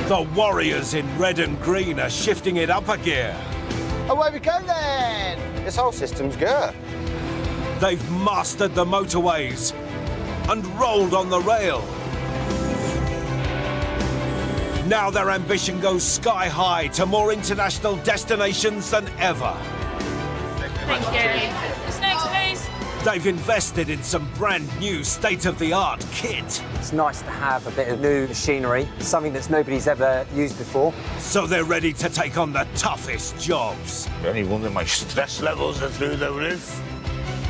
The warriors in red and green are shifting it up a gear. Away we go then! This whole system's good. They've mastered the motorways and rolled on the rail. Now their ambition goes sky high to more international destinations than ever. Thank you. What's next, please? They've invested in some brand new state-of-the-art kit. It's nice to have a bit of new machinery, something that nobody's ever used before. So they're ready to take on the toughest jobs. Only wonder my stress levels are through the roof.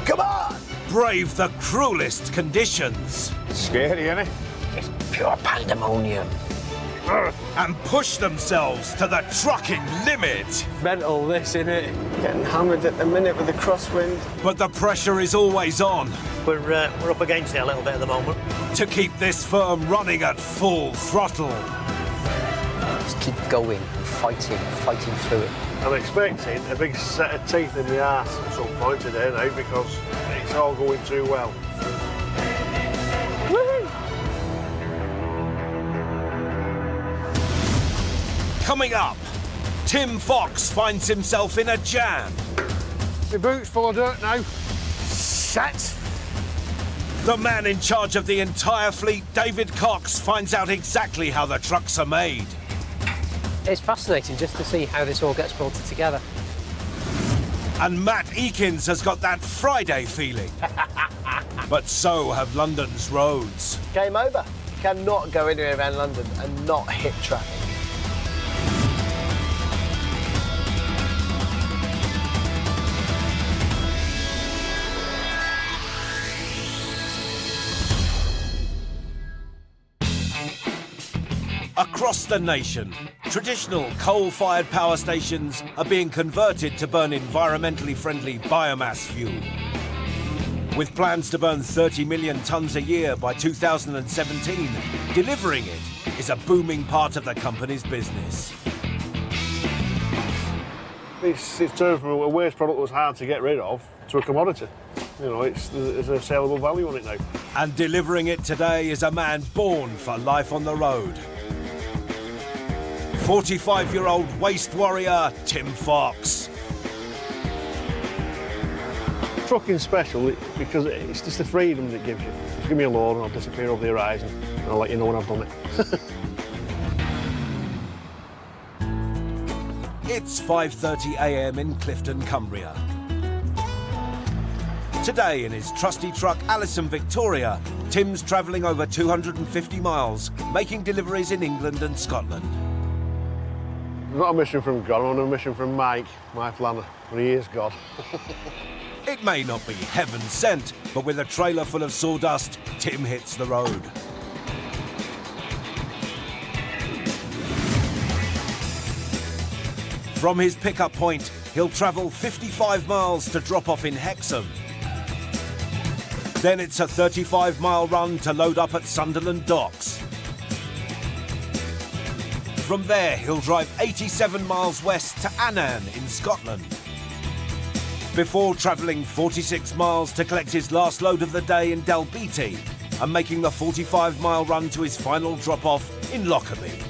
Come on! Brave the cruelest conditions. Scary, isn't it? It's pure pandemonium. And push themselves to the trucking limit. Mental, this, innit? Getting hammered at the minute with the crosswind. But the pressure is always on We're up against it a little bit at the moment. to keep this firm running at full throttle. Just keep going, fighting through it. I'm expecting a big set of teeth in the arse at some point today now because it's all going too well. Coming up, Tim Fox finds himself in a jam. My boot's full of dirt now. Shit! The man in charge of the entire fleet, David Cox, finds out exactly how the trucks are made. It's fascinating just to see how this all gets bolted together. And Matt Eakins has got that Friday feeling. But so have London's roads. Game over. You cannot go anywhere around London and not hit traffic. Across the nation, traditional coal-fired power stations are being converted to burn environmentally friendly biomass fuel. With plans to burn 30 million tonnes a year by 2017, delivering it is a booming part of the company's business. It's turned from a waste product that was hard to get rid of to a commodity. You know, there's a saleable value on it now. And delivering it today is a man born for life on the road. 45-year-old waste warrior, Tim Fox. Trucking's special because it's just the freedom that it gives you. Just give me a load and I'll disappear over the horizon and I'll let you know when I've done it. It's 5:30 a.m. in Clifton, Cumbria. Today in his trusty truck Allison Victoria, Tim's travelling over 250 miles, making deliveries in England and Scotland. It's not a mission from God, I'm on a mission from Mike, my planner, but he is God. It may not be heaven sent, but with a trailer full of sawdust, Tim hits the road. From his pickup point, he'll travel 55 miles to drop off in Hexham. Then it's a 35-mile run to load up at Sunderland Docks. From there, he'll drive 87 miles west to Annan in Scotland, before travelling 46 miles to collect his last load of the day in Dalbeattie and making the 45-mile run to his final drop-off in Lockerbie.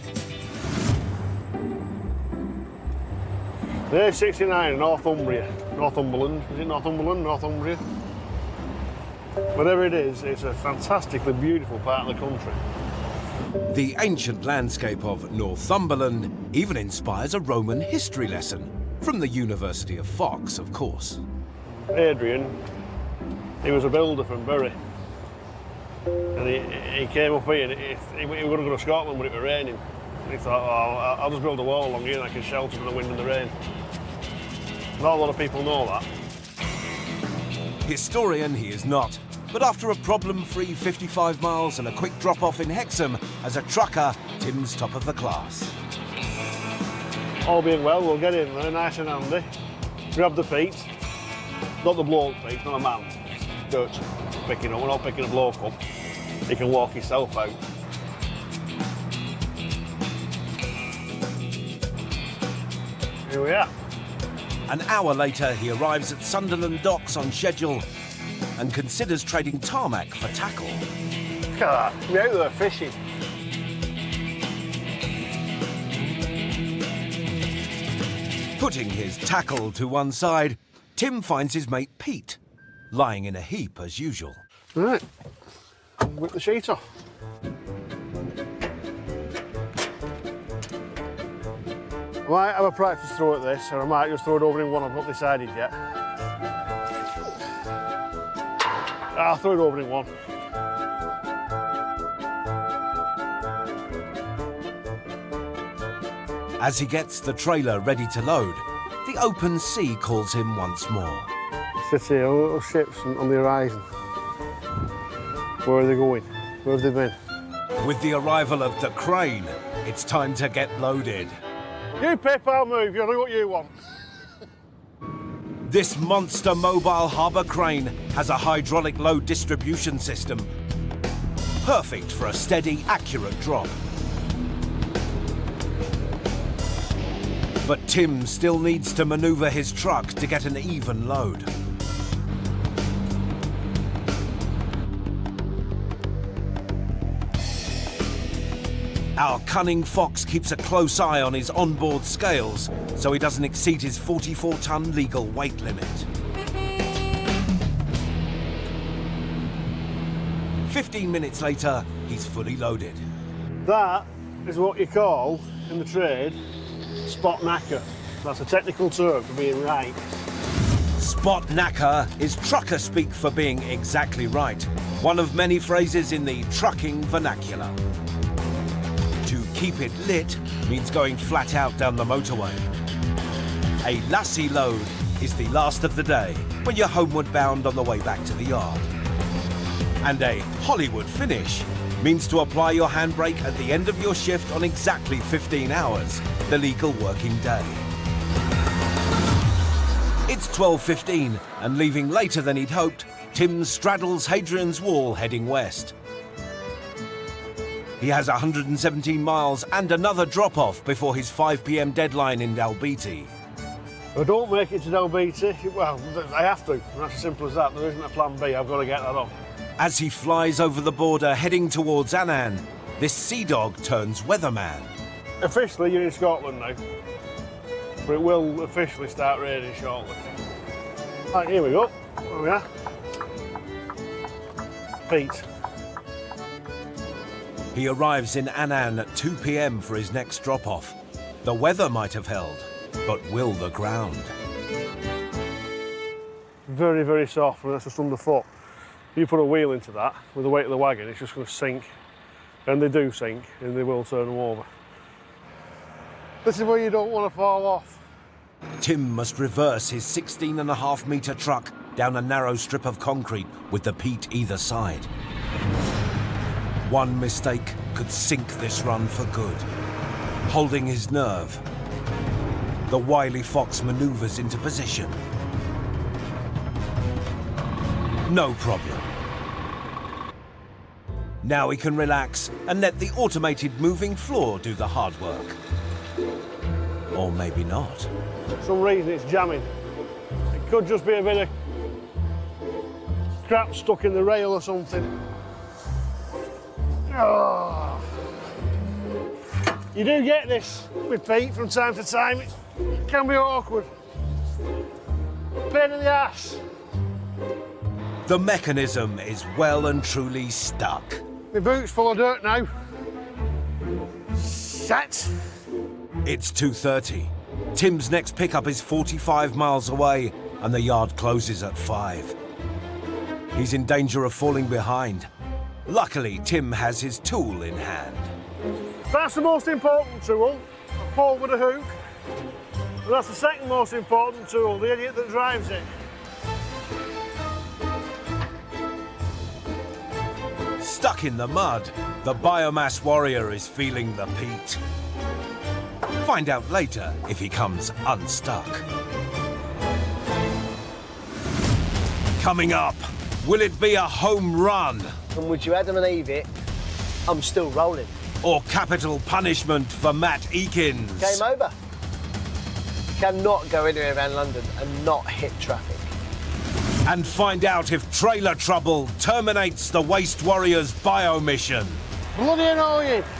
The E69 in Northumberland. Is it Northumberland? Northumbria? Whatever it is, it's a fantastically beautiful part of the country. The ancient landscape of Northumberland even inspires a Roman history lesson, from the University of Fox, of course. Adrian, he was a builder from Bury. And he came up here and he was going to go to Scotland when it was raining. And he thought, oh, I'll just build a wall along here and I can shelter from the wind and the rain. Not a lot of people know that. Historian he is not, but after a problem-free 55 miles and a quick drop-off in Hexham, as a trucker, Tim's top of the class. All being well, we'll get in there, nice and handy. Grab the peat. Not the bloke peat, not a man. Dirt picking up, we're not picking a bloke up. He can walk himself out. Here we are. An hour later, he arrives at Sunderland Docks on schedule and considers trading tarmac for tackle. Look at that, we're out there fishing. Putting his tackle to one side, Tim finds his mate Pete, lying in a heap as usual. Right, whip the sheet off. I might have a practice throw at this, or I might just throw it over in one. I've not decided yet. I'll throw it over in one. As he gets the trailer ready to load, the open sea calls him once more. Sit here, little ships on the horizon. Where are they going? Where have they been? With the arrival of the crane, it's time to get loaded. You Pip, I'll move. You'll do what you want. This monster mobile harbour crane has a hydraulic load distribution system, perfect for a steady, accurate drop. But Tim still needs to manoeuvre his truck to get an even load. Our cunning fox keeps a close eye on his onboard scales so he doesn't exceed his 44-ton legal weight limit. 15 minutes later, he's fully loaded. That is what you call, in the trade, spot knacker. That's a technical term for being right. Spot knacker is trucker speak for being exactly right. One of many phrases in the trucking vernacular. To keep it lit means going flat out down the motorway. A lassie load is the last of the day when you're homeward bound on the way back to the yard. And a Hollywood finish means to apply your handbrake at the end of your shift on exactly 15 hours, the legal working day. It's 12:15, and leaving later than he'd hoped, Tim straddles Hadrian's Wall heading west. He has 117 miles and another drop-off before his 5 p.m. deadline in Dalbeattie. If I don't make it to Dalbeattie, well, I have to. That's as simple as that. There isn't a plan B. I've got to get that on. As he flies over the border heading towards Annan, this sea dog turns weatherman. Officially, you're in Scotland now, but it will officially start raining shortly. Right, here we go. There we are. Pete. He arrives in Annan at 2 p.m. for his next drop-off. The weather might have held, but will the ground? Very, very soft, and that's just underfoot. You put a wheel into that, with the weight of the wagon, it's just going to sink. And they do sink, and they will turn them over. This is where you don't want to fall off. Tim must reverse his 16.5-metre truck down a narrow strip of concrete with the peat either side. One mistake could sink this run for good. Holding his nerve, the wily fox manoeuvres into position. No problem. Now he can relax and let the automated moving floor do the hard work. Or maybe not. For some reason it's jamming. It could just be a bit of crap stuck in the rail or something. Oh. You do get this with Pete from time to time. It can be awkward. Pain in the ass. The mechanism is well and truly stuck. My boot's full of dirt now. Shit. It's 2:30. Tim's next pickup is 45 miles away and the yard closes at 5. He's in danger of falling behind. Luckily, Tim has his tool in hand. That's the most important tool, a pole with a hook. And that's the second most important tool, the idiot that drives it. Stuck in the mud, the biomass warrior is feeling the peat. Find out later if he comes unstuck. Coming up, will it be a home run? And would you Adam and Eve it? I'm still rolling. Or capital punishment for Matt Eakins? Game over. You cannot go anywhere around London and not hit traffic. And find out if trailer trouble terminates the Waste Warriors bio mission. Bloody annoying. –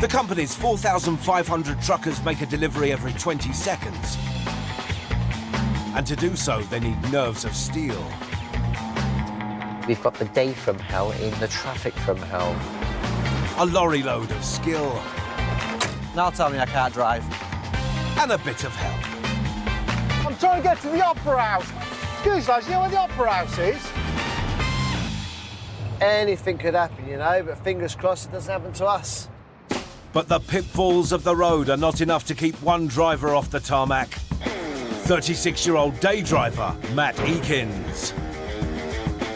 The company's 4,500 truckers make a delivery every 20 seconds. And to do so, they need nerves of steel. We've got the day from hell in the traffic from hell. A lorry load of skill. Now tell me I can't drive. And a bit of help. I'm trying to get to the Opera House. Excuse us, you know where the Opera House is? Anything could happen, you know, but fingers crossed it doesn't happen to us. But the pitfalls of the road are not enough to keep one driver off the tarmac. 36-year-old day driver, Matt Eakins.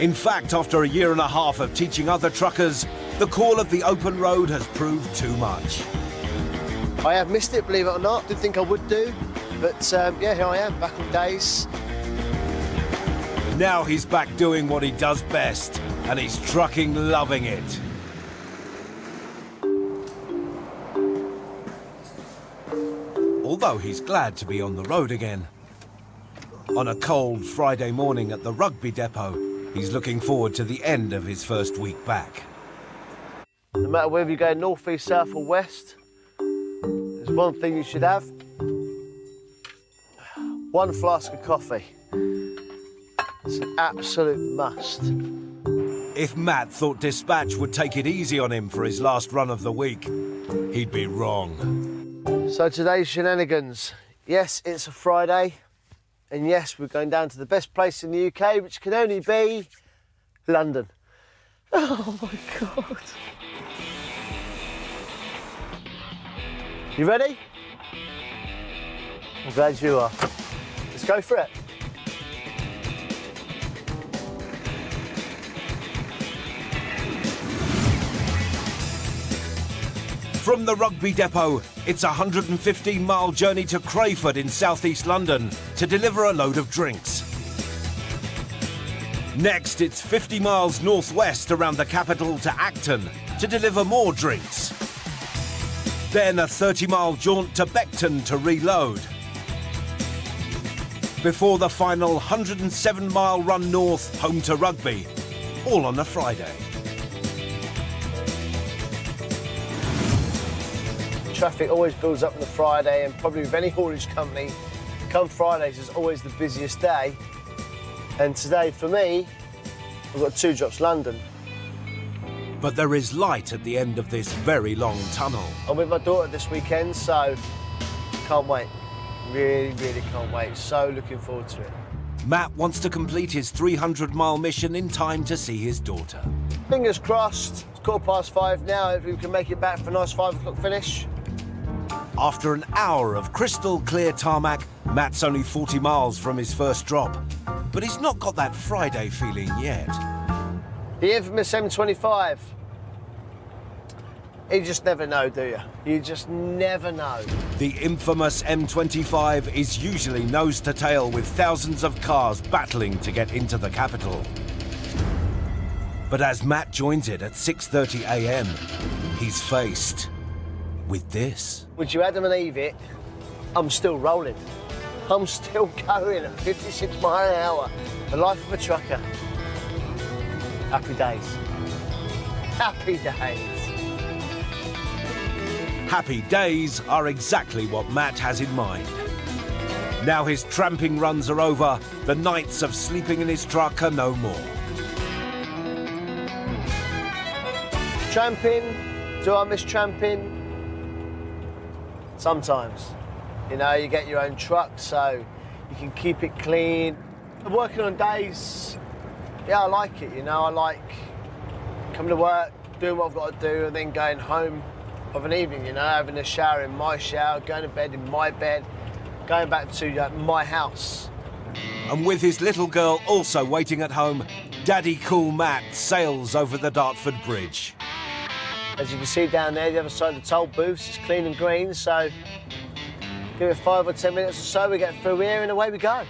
In fact, after a year and a half of teaching other truckers, the call of the open road has proved too much. I have missed it, believe it or not. Didn't think I would do, but yeah, here I am, back on days. Now he's back doing what he does best, and he's trucking loving it. Although he's glad to be on the road again. On a cold Friday morning at the rugby depot, he's looking forward to the end of his first week back. No matter whether you go north, east, south or west, there's one thing you should have. One flask of coffee. It's an absolute must. If Matt thought dispatch would take it easy on him for his last run of the week, he'd be wrong. So today's shenanigans. Yes, it's a Friday. And yes, we're going down to the best place in the UK, which can only be London. Oh my God. You ready? I'm glad you are. Let's go for it. From the rugby depot, it's a 115-mile journey to Crayford in southeast London to deliver a load of drinks. Next, it's 50 miles northwest around the capital to Acton to deliver more drinks. Then a 30-mile jaunt to Beckton to reload. Before the final 107-mile run north home to Rugby, all on a Friday. Traffic always builds up on the Friday, and probably with any haulage company, come Fridays is always the busiest day. And today, for me, I've got 2 drops London. But there is light at the end of this very long tunnel. I'm with my daughter this weekend, so can't wait. Really, really can't wait. So looking forward to it. Matt wants to complete his 300-mile mission in time to see his daughter. Fingers crossed. It's 5:15 now. Hopefully we can make it back for a nice 5 o'clock finish. After an hour of crystal clear tarmac, Matt's only 40 miles from his first drop. But he's not got that Friday feeling yet. The infamous M25. You just never know, do you? You just never know. The infamous M25 is usually nose to tail with thousands of cars battling to get into the capital. But as Matt joins it at 6:30 a.m, he's faced with this. Would you Adam and Eve it? I'm still rolling. I'm still going at 56 miles an hour. The life of a trucker. Happy days. Happy days. Happy days are exactly what Matt has in mind. Now his tramping runs are over, the nights of sleeping in his truck are no more. Tramping, do I miss tramping? Sometimes. You know, you get your own truck, so you can keep it clean. Working on days, yeah, I like it, you know. I like coming to work, doing what I've got to do, and then going home of an evening, you know, having a shower in my shower, going to bed in my bed, going back to my house. And with his little girl also waiting at home, Daddy Cool Matt sails over the Dartford Bridge. As you can see down there, the other side of the toll booths, it's clean and green, so give it 5 or 10 minutes or so, we get through here and away we go.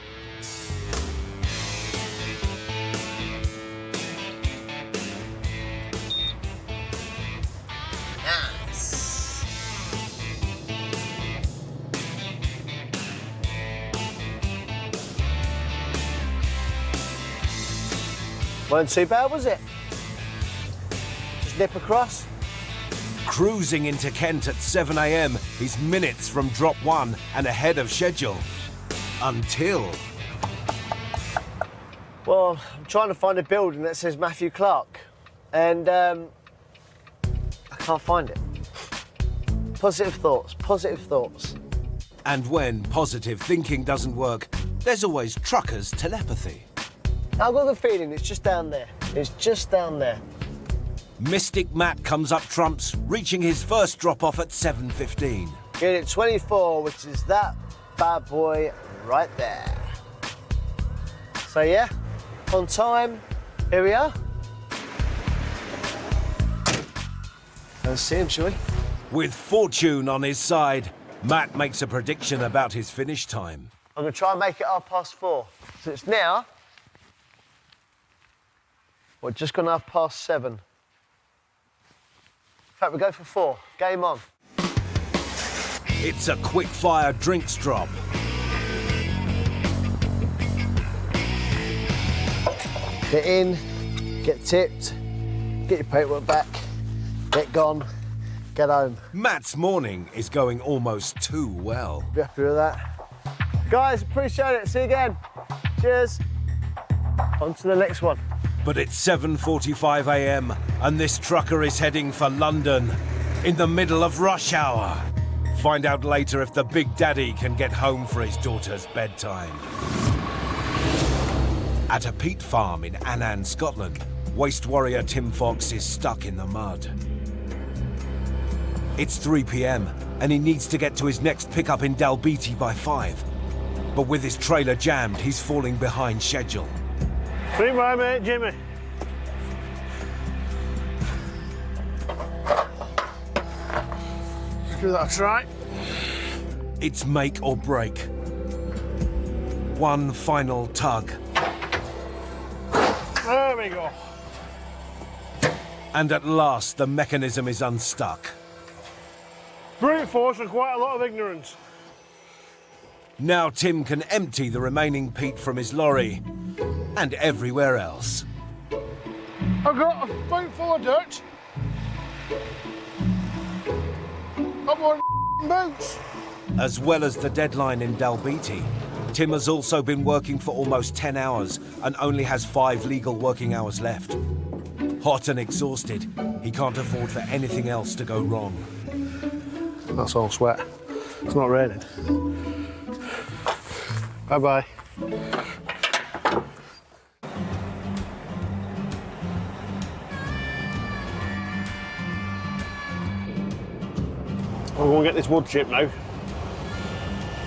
Nice. Wasn't too bad, was it? Just nip across. Cruising into Kent at 7 a.m, he's minutes from drop 1 and ahead of schedule. Until... Well, I'm trying to find a building that says Matthew Clark, and I can't find it. Positive thoughts, positive thoughts. And when positive thinking doesn't work, there's always truckers' telepathy. I've got the feeling it's just down there. It's just down there. Mystic Matt comes up trumps, reaching his first drop-off at 7:15. Unit 24, which is that bad boy right there. So yeah, on time, here we are. Let's see him, shall we? With fortune on his side, Matt makes a prediction about his finish time. I'm gonna try and make it 4:30. So it's now, we're just gonna 7:30. In fact, we go for 4. Game on. It's a quick-fire drinks drop. Get in, get tipped, get your paperwork back, get gone, get home. Matt's morning is going almost too well. Be happy with that. Guys, appreciate it. See you again. Cheers. On to the next one. But it's 7:45 a.m. and this trucker is heading for London in the middle of rush hour. Find out later if the Big Daddy can get home for his daughter's bedtime. At a peat farm in Annan, Scotland, waste warrior Tim Fox is stuck in the mud. It's 3 p.m. and he needs to get to his next pickup in Dalbeattie by 5. But with his trailer jammed, he's falling behind schedule. See my mate, Jimmy. Let's give that a try. It's make or break. One final tug. There we go. And at last, the mechanism is unstuck. Brute force and quite a lot of ignorance. Now Tim can empty the remaining peat from his lorry and everywhere else. I've got a boot full of dirt. Got more boots. As well as the deadline in Dalbeattie, Tim has also been working for almost 10 hours and only has 5 legal working hours left. Hot and exhausted, he can't afford for anything else to go wrong. That's all sweat. It's not raining. Bye-bye. I'll go and get this wood chip now.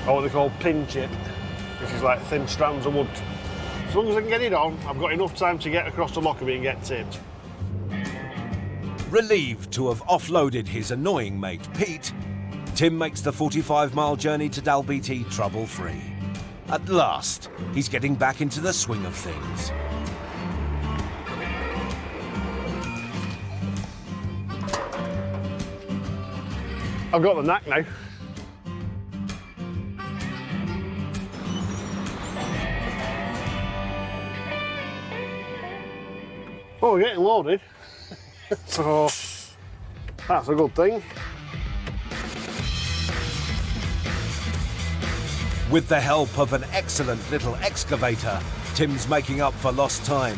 Or what they call pin chip, which is like thin strands of wood. As long as I can get it on, I've got enough time to get across to Lockerbie and get tipped. Relieved to have offloaded his annoying mate Pete, Tim makes the 45-mile journey to Dalbeattie trouble-free. At last, he's getting back into the swing of things. I've got the knack now. Oh, we're getting loaded. So, that's a good thing. With the help of an excellent little excavator, Tim's making up for lost time.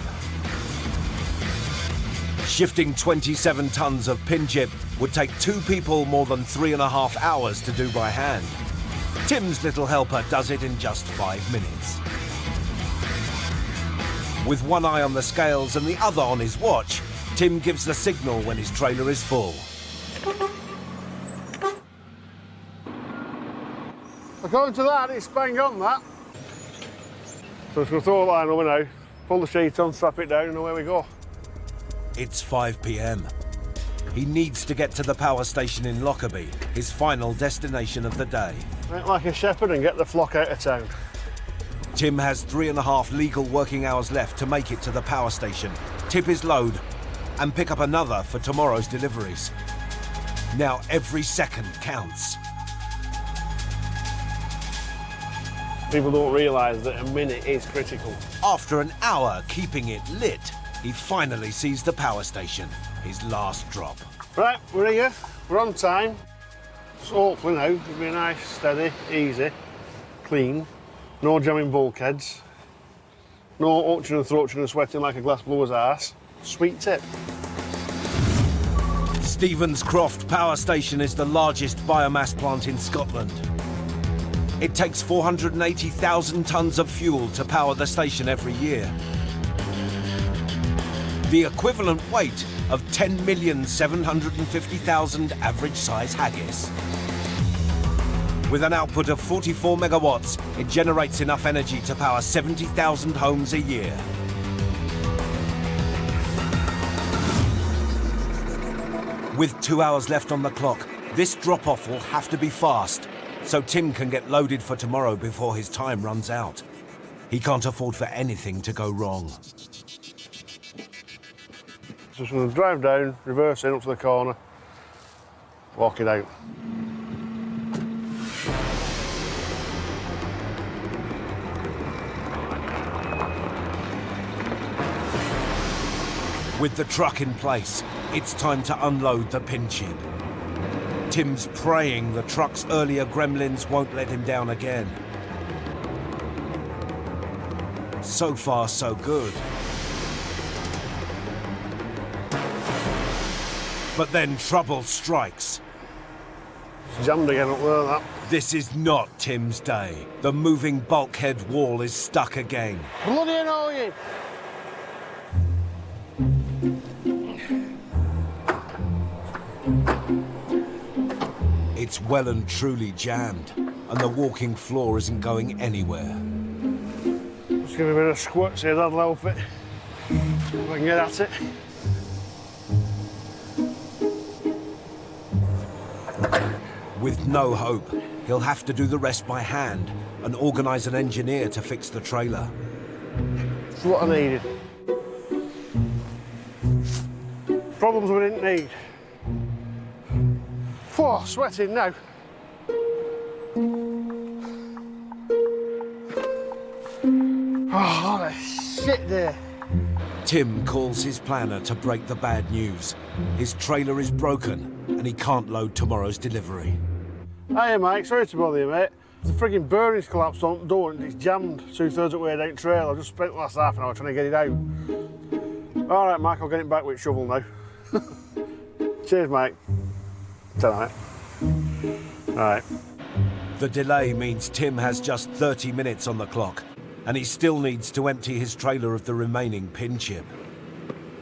Shifting 27 tons of pin chip would take 2 people more than 3.5 hours to do by hand. Tim's little helper does it in just 5 minutes. With one eye on the scales and the other on his watch, Tim gives the signal when his trailer is full. According to that, it's bang on that. So it's going to throw a line over now, pull the sheet on, strap it down, and away we go. It's 5 p.m. He needs to get to the power station in Lockerbie, his final destination of the day. Act like a shepherd and get the flock out of town. Tim has 3.5 legal working hours left to make it to the power station, tip his load, and pick up another for tomorrow's deliveries. Now every second counts. People don't realise that a minute is critical. After an hour keeping it lit, he finally sees the power station, his last drop. Right, we're here. We're on time. So hopefully now it'll be nice, steady, easy, clean. No jamming bulkheads. No ouching and throaching and sweating like a glass blower's arse. Sweet tip. Stevenscroft Power Station is the largest biomass plant in Scotland. It takes 480,000 tonnes of fuel to power the station every year. The equivalent weight of 10,750,000 average-size haggis. With an output of 44 megawatts, it generates enough energy to power 70,000 homes a year. With 2 hours left on the clock, this drop-off will have to be fast, so Tim can get loaded for tomorrow before his time runs out. He can't afford for anything to go wrong. Just going to drive down, reverse in up to the corner, walk it out. With the truck in place, it's time to unload the pin chip. Tim's praying the truck's earlier gremlins won't let him down again. So far, so good. But then trouble strikes. It's jammed again up there, that. This is not Tim's day. The moving bulkhead wall is stuck again. Bloody annoying! It's well and truly jammed, and the walking floor isn't going anywhere. Just give it a bit of squirt, see if that'll help it. If I can get at it. With no hope, he'll have to do the rest by hand and organise an engineer to fix the trailer. It's what I needed. Problems we didn't need. Whoa, sweating now. Oh, what a shit there. Tim calls his planner to break the bad news. His trailer is broken and he can't load tomorrow's delivery. Hiya, Mike. Sorry to bother you, mate. The frigging bearing's collapsed on the door and it's jammed 2/3 of the way down the trail. I just spent the last half an hour trying to get it out. All right, Mike, I'll get it back with a shovel now. Cheers, mate. Ta-ra, mate. All right. The delay means Tim has just 30 minutes on the clock, and he still needs to empty his trailer of the remaining pin chip.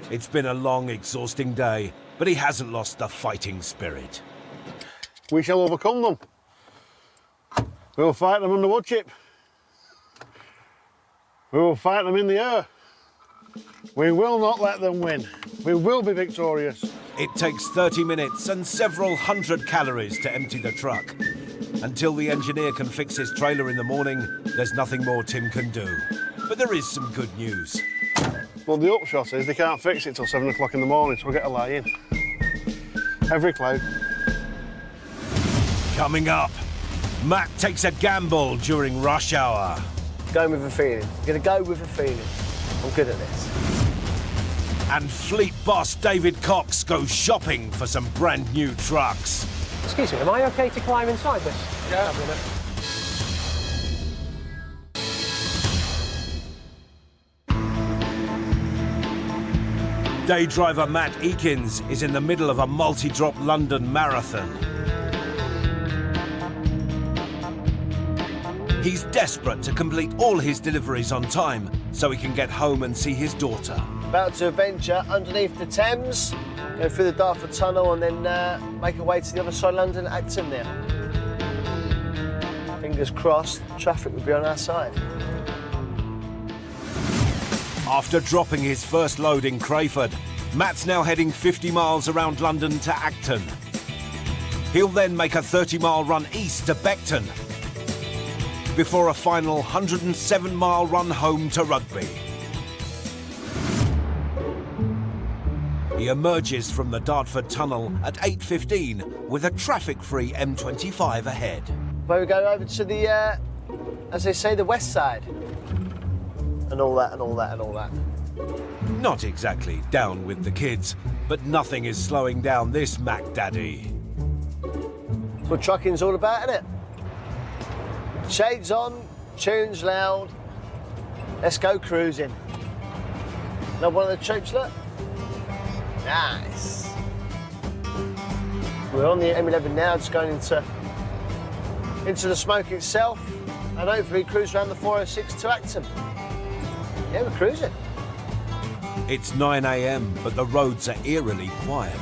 It's been a long, exhausting day, but he hasn't lost the fighting spirit. We shall overcome them. We'll fight them on the wood chip. We will fight them in the air. We will not let them win. We will be victorious. It takes 30 minutes and several hundred calories to empty the truck. Until the engineer can fix his trailer in the morning, there's nothing more Tim can do. But there is some good news. Well, the upshot is they can't fix it till 7 o'clock in the morning, so we'll get a lie in. Every cloud. Coming up, Matt takes a gamble during rush hour. Going with a feeling. I'm going to go with a feeling. I'm good at this. And fleet boss David Cox goes shopping for some brand new trucks. Excuse me, am I okay to climb inside this? Yeah. Day driver Matt Eakins is in the middle of a multi-drop London marathon. He's desperate to complete all his deliveries on time so he can get home and see his daughter. About to venture underneath the Thames, go through the Dartford Tunnel and then make our way to the other side of London, Acton there. Fingers crossed, traffic will be on our side. After dropping his first load in Crayford, Matt's now heading 50 miles around London to Acton. He'll then make a 30-mile run east to Beckton, before a final 107-mile run home to Rugby. He emerges from the Dartford Tunnel at 8:15 with a traffic-free M25 ahead. Where we go over to the, as they say, the west side. And all that, and all that, and all that. Not exactly down with the kids, but nothing is slowing down this Mac Daddy. That's what trucking's all about, isn't it? Shades on, tunes loud, let's go cruising. Love one of the troops, look. Nice. We're on the M11 now, just going into the smoke itself, and hopefully cruise around the 406 to Acton. Yeah, we're cruising. It's 9 a.m, but the roads are eerily quiet.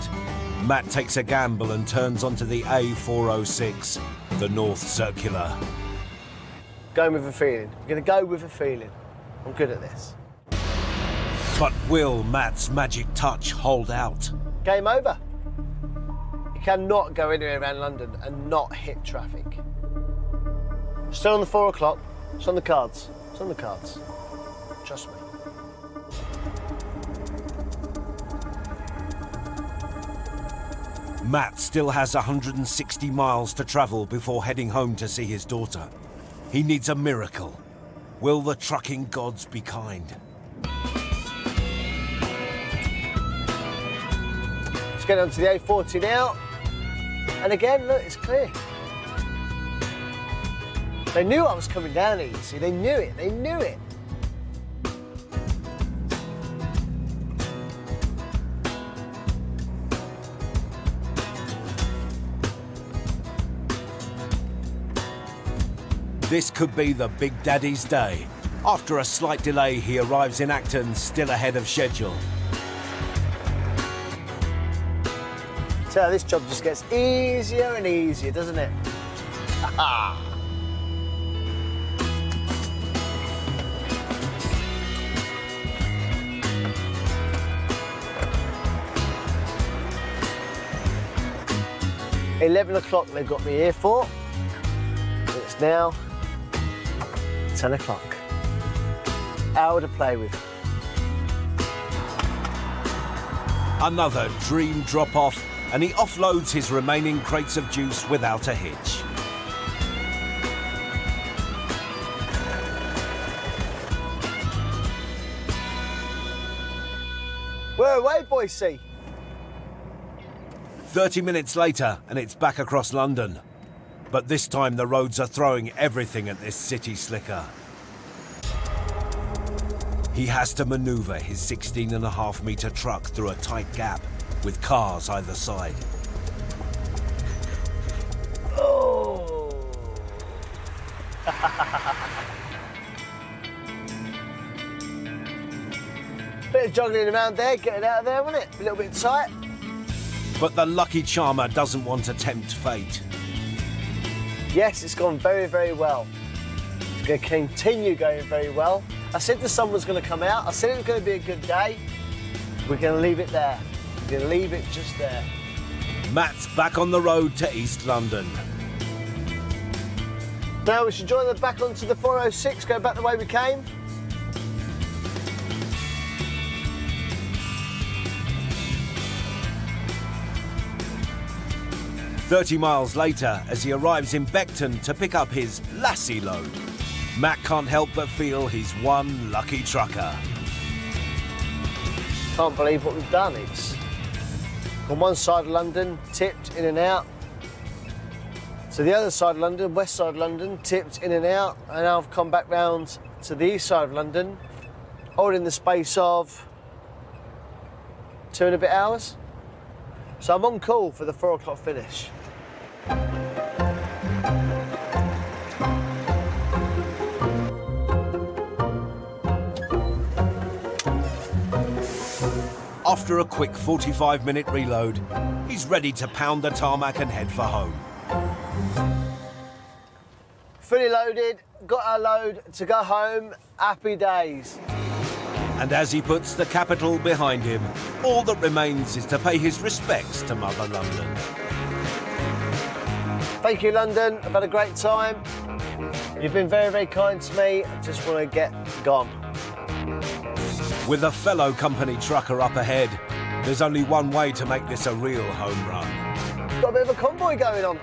Matt takes a gamble and turns onto the A406, the North Circular. Going with a feeling. I'm going to go with a feeling. I'm good at this. But will Matt's magic touch hold out? Game over. You cannot go anywhere around London and not hit traffic. Still on the 4 o'clock. It's on the cards. It's on the cards. Trust me. Matt still has 160 miles to travel before heading home to see his daughter. He needs a miracle. Will the trucking gods be kind? Let's get onto the A40 now. And again, look, it's clear. They knew I was coming down here, you see. They knew it. They knew it. This could be the Big Daddy's day. After a slight delay, he arrives in Acton, still ahead of schedule. So this job just gets easier and easier, doesn't it? Ha-ha! $11 o'clock they've got me here for. It's now 10 o'clock. Hour to play with. Another dream drop-off, and he offloads his remaining crates of juice without a hitch. We're away, Boise. 30 minutes later, and it's back across London. But this time the roads are throwing everything at this city slicker. He has to manoeuvre his 16.5-metre truck through a tight gap with cars either side. Oh! Bit of juggling around there, getting out of there, wasn't it? A little bit tight. But the lucky charmer doesn't want to tempt fate. Yes, it's gone very, very well. It's going to continue going very well. I said the sun was going to come out. I said it was going to be a good day. We're going to leave it there. We're going to leave it just there. Matt's back on the road to East London. Now we should join them back onto the 406, go back the way we came. "30 miles later, as he arrives in Beckton to pick up his lassie load, Matt can't help but feel he's one lucky trucker. Can't believe what we've done. It's on one side of London, tipped in and out. To the other side of London, west side of London, tipped in and out. And now I've come back round to the east side of London, all in the space of 2 and a bit hours. So I'm on call for the 4 o'clock finish. After a quick 45-minute reload, he's ready to pound the tarmac and head for home. Fully loaded, got our load to go home, happy days. And as he puts the capital behind him, all that remains is to pay his respects to Mother London. Thank you, London. I've had a great time. You've been very, very kind to me. I just want to get gone. With a fellow company trucker up ahead, there's only one way to make this a real home run. Got a bit of a convoy going on.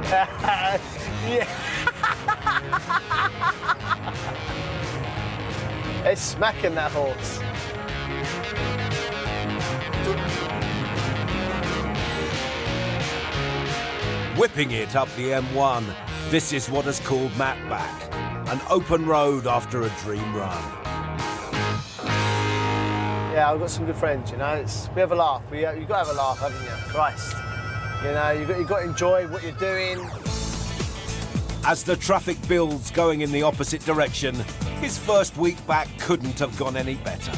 Yeah. It's smacking that horse. Whipping it up the M1, this is what has called Matt back. An open road after a dream run. Yeah, I've got some good friends, you know. We have a laugh. You've got to have a laugh, haven't you? Christ. You know, you've got to enjoy what you're doing. As the traffic builds going in the opposite direction, his first week back couldn't have gone any better.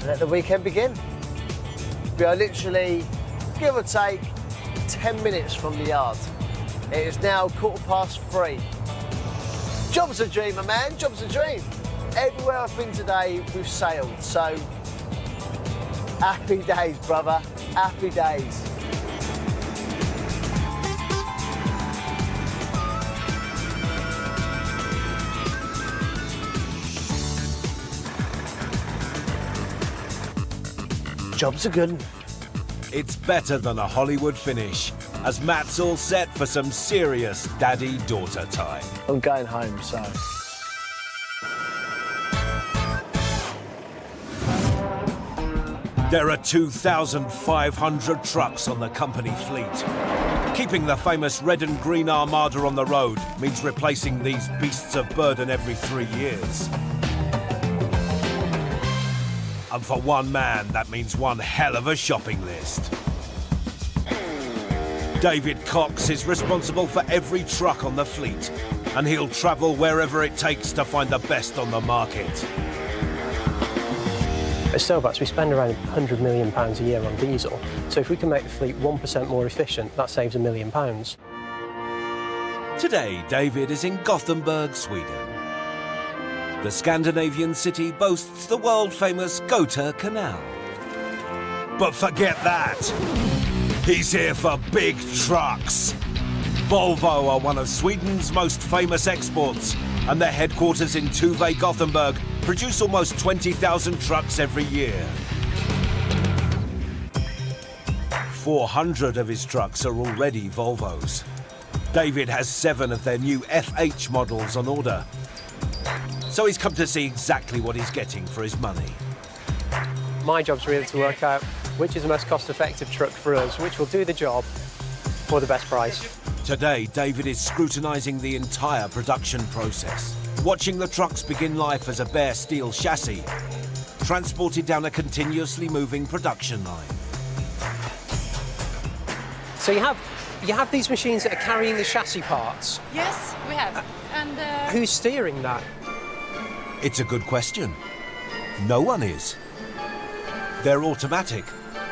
Let the weekend begin. We are literally, give or take, 10 minutes from the yard. It is now 3:15. Job's a dream, my man, job's a dream. Everywhere I've been today, we've sailed, so happy days, brother, happy days. Job's a good one. It's better than a Hollywood finish, as Matt's all set for some serious daddy-daughter time. I'm going home, so. There are 2,500 trucks on the company fleet. Keeping the famous red and green armada on the road means replacing these beasts of burden every 3 years. And for one man, that means one hell of a shopping list. David Cox is responsible for every truck on the fleet, and he'll travel wherever it takes to find the best on the market. At Stobart's, we spend around £100 million a year on diesel, so if we can make the fleet 1% more efficient, that saves £1 million. Today, David is in Gothenburg, Sweden. The Scandinavian city boasts the world-famous Göta Canal. But forget that! He's here for big trucks. Volvo are one of Sweden's most famous exports, and their headquarters in Tuve, Gothenburg, produce almost 20,000 trucks every year. 400 of his trucks are already Volvos. David has 7 of their new FH models on order. So he's come to see exactly what he's getting for his money. My job's really to work out which is the most cost-effective truck for us, which will do the job for the best price. Today, David is scrutinising the entire production process, watching the trucks begin life as a bare steel chassis, transported down a continuously moving production line. So you have these machines that are carrying the chassis parts. Yes, we have. And Who's steering that? It's a good question. No one is. They're automatic,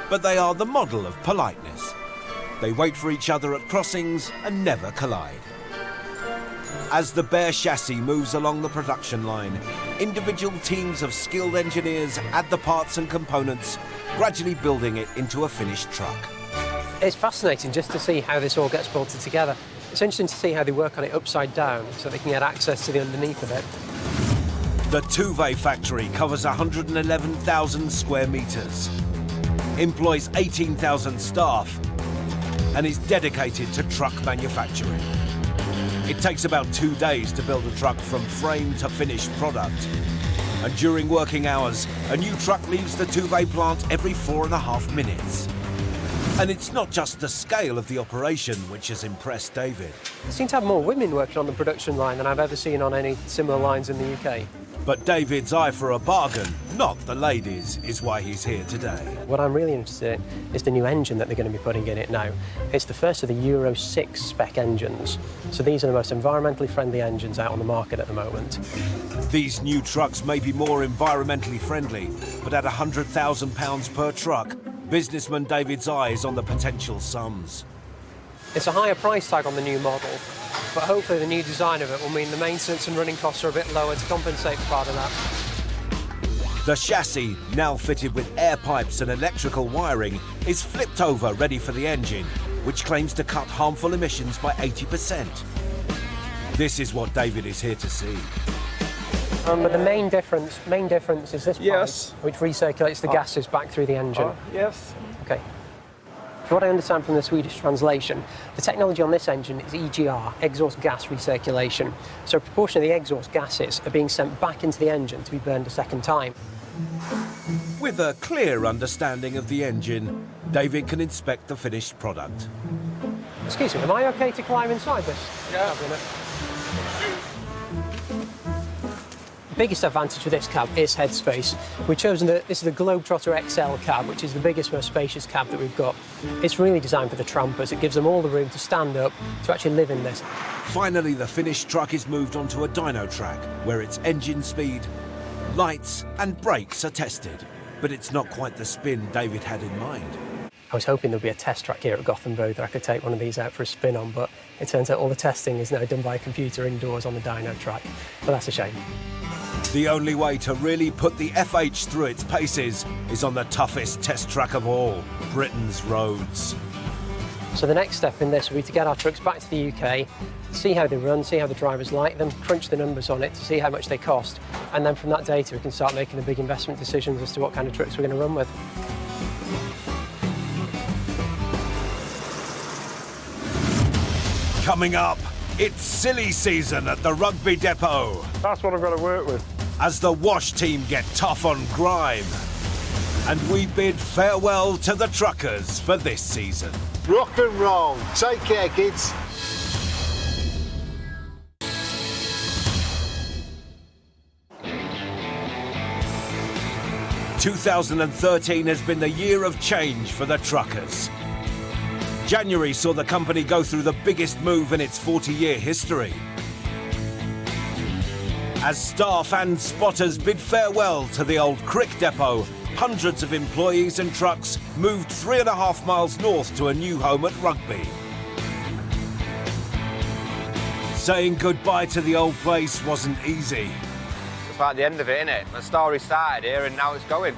but they are the model of politeness. They wait for each other at crossings and never collide. As the bare chassis moves along the production line, individual teams of skilled engineers add the parts and components, gradually building it into a finished truck. It's fascinating just to see how this all gets bolted together. It's interesting to see how they work on it upside down so they can get access to the underneath of it. The Tuve factory covers 111,000 square metres, employs 18,000 staff, and is dedicated to truck manufacturing. It takes about 2 days to build a truck from frame to finished product. And during working hours, a new truck leaves the Tuve plant every 4.5 minutes. And it's not just the scale of the operation which has impressed David. They seem to have more women working on the production line than I've ever seen on any similar lines in the UK. But David's eye for a bargain, not the ladies, is why he's here today. What I'm really interested in is the new engine that they're going to be putting in it now. It's the first of the Euro 6 spec engines. So these are the most environmentally friendly engines out on the market at the moment. These new trucks may be more environmentally friendly, but at £100,000 per truck, businessman David's eye is on the potential sums. It's a higher price tag on the new model, but hopefully the new design of it will mean the maintenance and running costs are a bit lower to compensate for part of that. The chassis, now fitted with air pipes and electrical wiring, is flipped over ready for the engine, which claims to cut harmful emissions by 80%. This is what David is here to see. But the main difference is this Yes. pipe, which recirculates the gases back through the engine. Yes. Okay. From what I understand from the Swedish translation, the technology on this engine is EGR, exhaust gas recirculation. So a proportion of the exhaust gases are being sent back into the engine to be burned a second time. With a clear understanding of the engine, David can inspect the finished product. Excuse me, am I okay to climb inside this cabinet? The biggest advantage with this cab is headspace. We've chosen this is the Globetrotter XL cab, which is the biggest, most spacious cab that we've got. It's really designed for the trampers. It gives them all the room to stand up, to actually live in this. Finally, the finished truck is moved onto a dyno track, where its engine speed, lights and brakes are tested. But it's not quite the spin David had in mind. I was hoping there'd be a test track here at Gothenburg that I could take one of these out for a spin on, but it turns out all the testing is now done by a computer indoors on the dyno track. But that's a shame. The only way to really put the FH through its paces is on the toughest test track of all, Britain's roads. So the next step in this will be to get our trucks back to the UK, see how they run, see how the drivers like them, crunch the numbers on it to see how much they cost, and then from that data we can start making the big investment decisions as to what kind of trucks we're going to run with. Coming up, it's silly season at the Rugby Depot. That's what I've got to work with. As the wash team get tough on grime. And we bid farewell to the truckers for this season. Rock and roll. Take care, kids. "2013 has been the year of change for the truckers. January saw the company go through the biggest move in its 40-year history. As staff and spotters bid farewell to the old Crick Depot, hundreds of employees and trucks moved 3.5 miles north to a new home at Rugby. Saying goodbye to the old place wasn't easy. It's like the end of it, innit? The story started here and now it's going.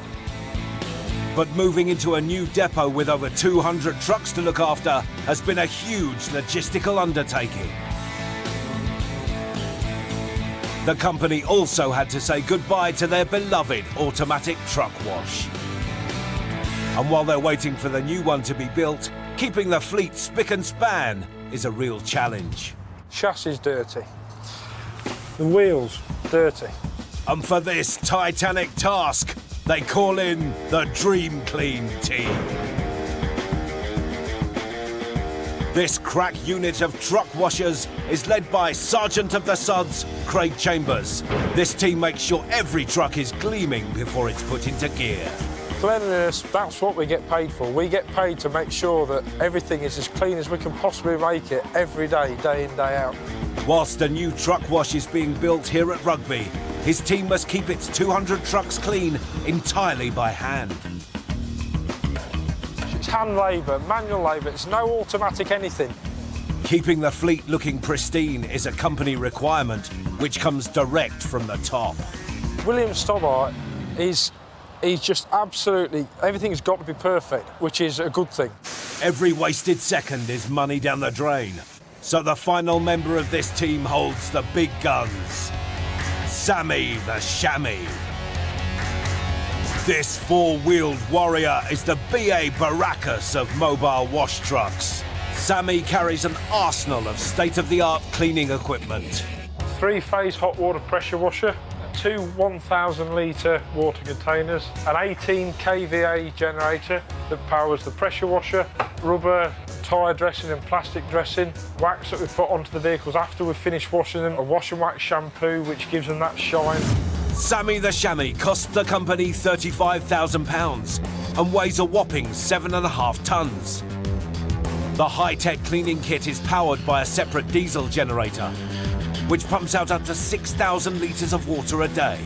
But moving into a new depot with over 200 trucks to look after has been a huge logistical undertaking. The company also had to say goodbye to their beloved automatic truck wash. And while they're waiting for the new one to be built, keeping the fleet spick and span is a real challenge. Chassis dirty. The wheels dirty. And for this titanic task, they call in the Dream Clean team. This crack unit of truck washers is led by Sergeant of the Suds, Craig Chambers. This team makes sure every truck is gleaming before it's put into gear. Cleanliness, that's what we get paid for. We get paid to make sure that everything is as clean as we can possibly make it every day, day in, day out. Whilst a new truck wash is being built here at Rugby, his team must keep its 200 trucks clean entirely by hand. It's hand labour, manual labour, it's no automatic anything. Keeping the fleet looking pristine is a company requirement, which comes direct from the top. William Stobart he's just absolutely, everything's got to be perfect, which is a good thing. Every wasted second is money down the drain. So the final member of this team holds the big guns. Sammy the Chamois. This four-wheeled warrior is the BA Baracus of mobile wash trucks. Sammy carries an arsenal of state-of-the-art cleaning equipment. 3-phase hot water pressure washer, 2 1,000-litre water containers, an 18 kVA generator that powers the pressure washer, rubber, tyre dressing and plastic dressing, wax that we put onto the vehicles after we've finished washing them, a wash and wax shampoo which gives them that shine. Sammy the Chamois cost the company £35,000 and weighs a whopping 7.5 tonnes. The high-tech cleaning kit is powered by a separate diesel generator, which pumps out up to 6,000 litres of water a day.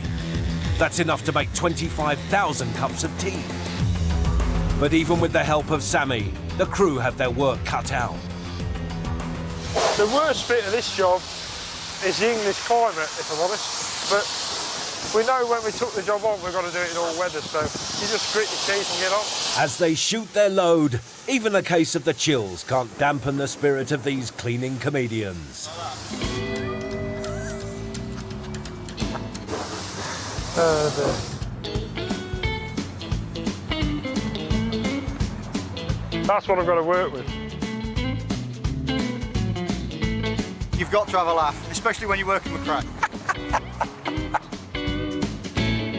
That's enough to make 25,000 cups of tea. But even with the help of Sammy, the crew have their work cut out. The worst bit of this job is the English climate, if I'm honest. But we know when we took the job on, we've got to do it in all weather, so you just grit your teeth and get on. As they shoot their load, even a case of the chills can't dampen the spirit of these cleaning comedians. That's what I've got to work with. You've got to have a laugh, especially when you're working with crack.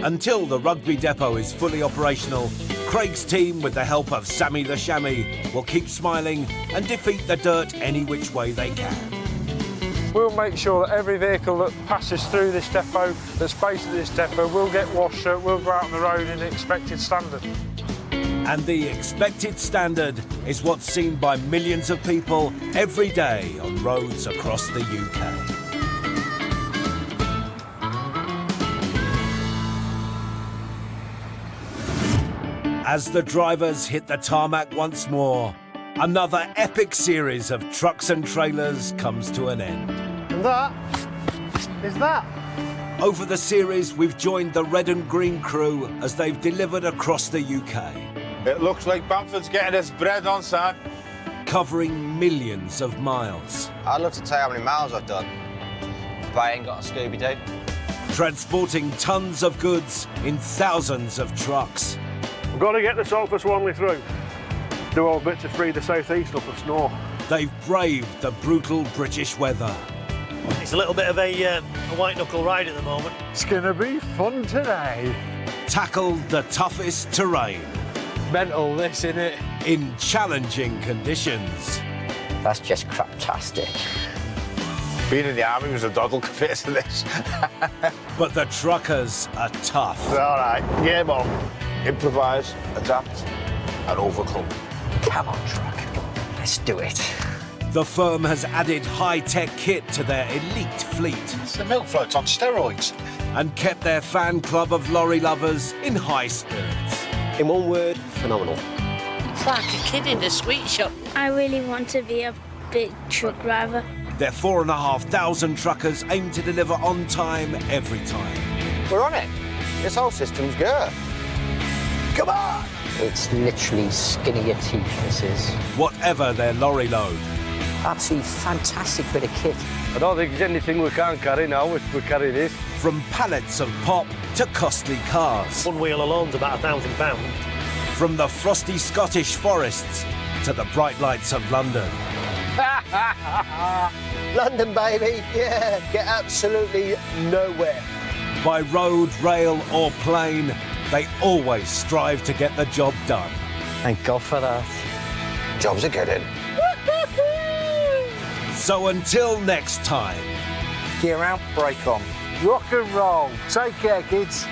Until the rugby depot is fully operational, Craig's team, with the help of Sammy the Chamois, will keep smiling and defeat the dirt any which way they can. We'll make sure that every vehicle that passes through this depot, that's based at this depot, will get washed, so it will go out on the road in the expected standard. And the expected standard is what's seen by millions of people every day on roads across the UK. As the drivers hit the tarmac once more, another epic series of trucks and trailers comes to an end. And that is that. Over the series, we've joined the red and green crew as they've delivered across the UK. It looks like Bamford's getting his bread on, son. Covering millions of miles. I'd love to tell you how many miles I've done, but I ain't got a Scooby-Doo. Transporting tons of goods in thousands of trucks. We've got to get the Salford Swanley through. Do our bit to free the southeast up of snow. They've braved the brutal British weather. It's a little bit of a white-knuckle ride at the moment. It's going to be fun today. Tackled the toughest terrain. Mental, this, innit? In challenging conditions. That's just craptastic. Being in the army was a doddle compared to this. But the truckers are tough. All right, game on. Improvise, adapt, and overcome. Come on, truck. Let's do it. The firm has added high-tech kit to their elite fleet. It's the milk floats on steroids. And kept their fan club of lorry lovers in high spirits. In one word, phenomenal. It's like a kid in a sweet shop. I really want to be a big truck driver. Their 4,500 truckers aim to deliver on time every time. We're on it. This whole system's good. Come on! It's literally skinning your teeth, this is. Whatever their lorry load. Absolutely fantastic bit of kit. I don't think there's anything we can't carry now if we carry this. From pallets of pop to costly cars. One wheel alone's about £1,000. From the frosty Scottish forests to the bright lights of London. London, baby, yeah, get absolutely nowhere. By road, rail or plane, they always strive to get the job done. Thank God for that. Jobs are getting. So until next time. Gear out, brake on. Rock and roll. Take care, kids.